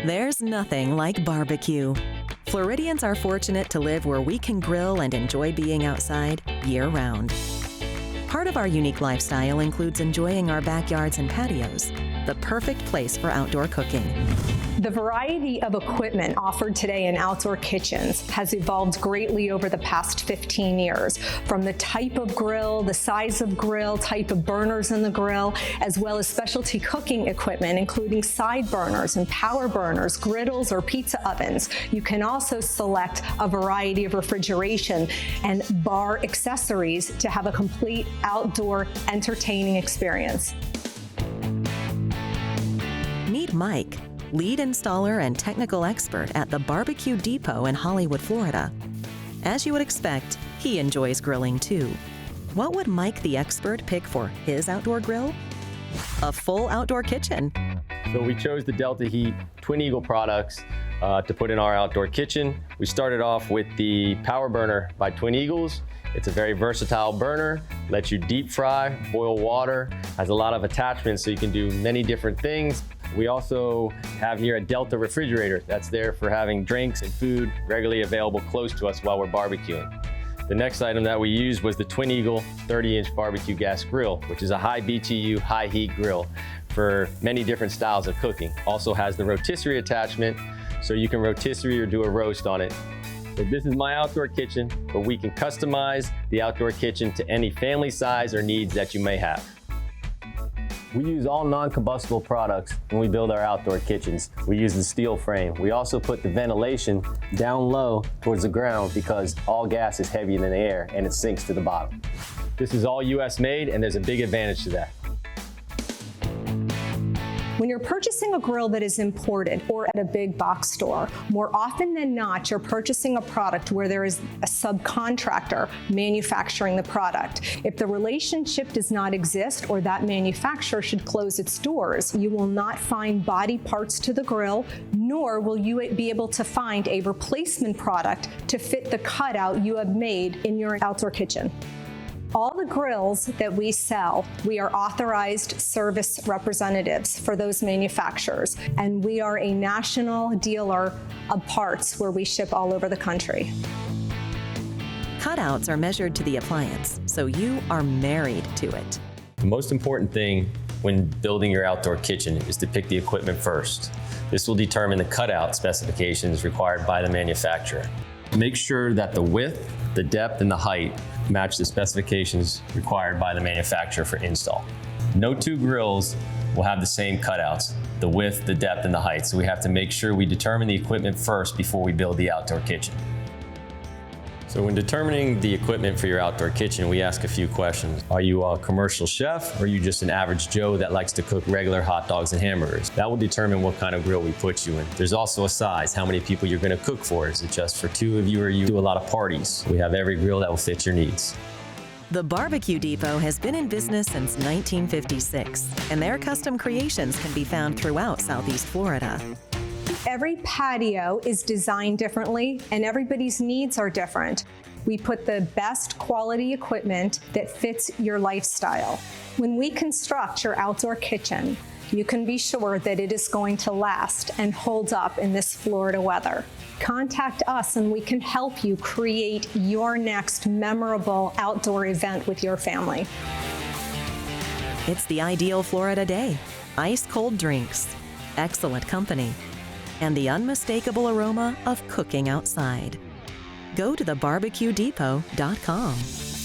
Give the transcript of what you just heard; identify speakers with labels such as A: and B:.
A: There's nothing like barbecue. Floridians are fortunate to live where we can grill and enjoy being outside year-round. Part of our unique lifestyle includes enjoying our backyards and patios, the perfect place for outdoor cooking.
B: The variety of equipment offered today in outdoor kitchens has evolved greatly over the past 15 years, from the type of grill, the size of grill, type of burners in the grill, as well as specialty cooking equipment, including side burners and power burners, griddles, or pizza ovens. You can also select a variety of refrigeration and bar accessories to have a complete outdoor entertaining experience.
A: Meet Mike, lead installer and technical expert at the BBQ Depot in Hollywood, Florida. As you would expect, he enjoys grilling too. What would Mike the expert pick for his outdoor grill? A full outdoor kitchen.
C: So we chose the Delta Heat Twin Eagle products to put in our outdoor kitchen. We started off with the Power Burner by Twin Eagles. It's a very versatile burner, lets you deep fry, boil water, has a lot of attachments so you can do many different things. We also have here a Delta refrigerator that's there for having drinks and food regularly available close to us while we're barbecuing. The next item that we used was the Twin Eagle 30-inch barbecue gas grill, which is a high BTU, high heat grill for many different styles of cooking. Also has the rotisserie attachment, so you can rotisserie or do a roast on it. So this is my outdoor kitchen, but we can customize the outdoor kitchen to any family size or needs that you may have. We use all non-combustible products when we build our outdoor kitchens. We use the steel frame. We also put the ventilation down low towards the ground because all gas is heavier than the air and it sinks to the bottom. This is all US made and there's a big advantage to that.
B: When you're purchasing a grill that is imported or at a big box store, more often than not, you're purchasing a product where there is a subcontractor manufacturing the product. If the relationship does not exist or that manufacturer should close its doors, you will not find body parts to the grill, nor will you be able to find a replacement product to fit the cutout you have made in your outdoor kitchen. All the grills that we sell, we are authorized service representatives for those manufacturers, and we are a national dealer of parts where we ship all over the country.
A: Cutouts are measured to the appliance, so you are married to it.
C: The most important thing when building your outdoor kitchen is to pick the equipment first. This will determine the cutout specifications required by the manufacturer. Make sure that the width, the depth, and the height match the specifications required by the manufacturer for install. No two grills will have the same cutouts, the width, the depth, and the height. So we have to make sure we determine the equipment first before we build the outdoor kitchen. So when determining the equipment for your outdoor kitchen, we ask a few questions. Are you a commercial chef, or are you just an average Joe that likes to cook regular hot dogs and hamburgers? That will determine what kind of grill we put you in. There's also a size, how many people you're gonna cook for. Is it just for 2 of you, or you do a lot of parties? We have every grill that will fit your needs.
A: The BBQ Depot has been in business since 1956, and their custom creations can be found throughout Southeast Florida.
B: Every patio is designed differently and everybody's needs are different. We put the best quality equipment that fits your lifestyle. When we construct your outdoor kitchen, you can be sure that it is going to last and hold up in this Florida weather. Contact us and we can help you create your next memorable outdoor event with your family.
A: It's the ideal Florida day. Ice-cold drinks, excellent company, and the unmistakable aroma of cooking outside. Go to thebbqdepot.com.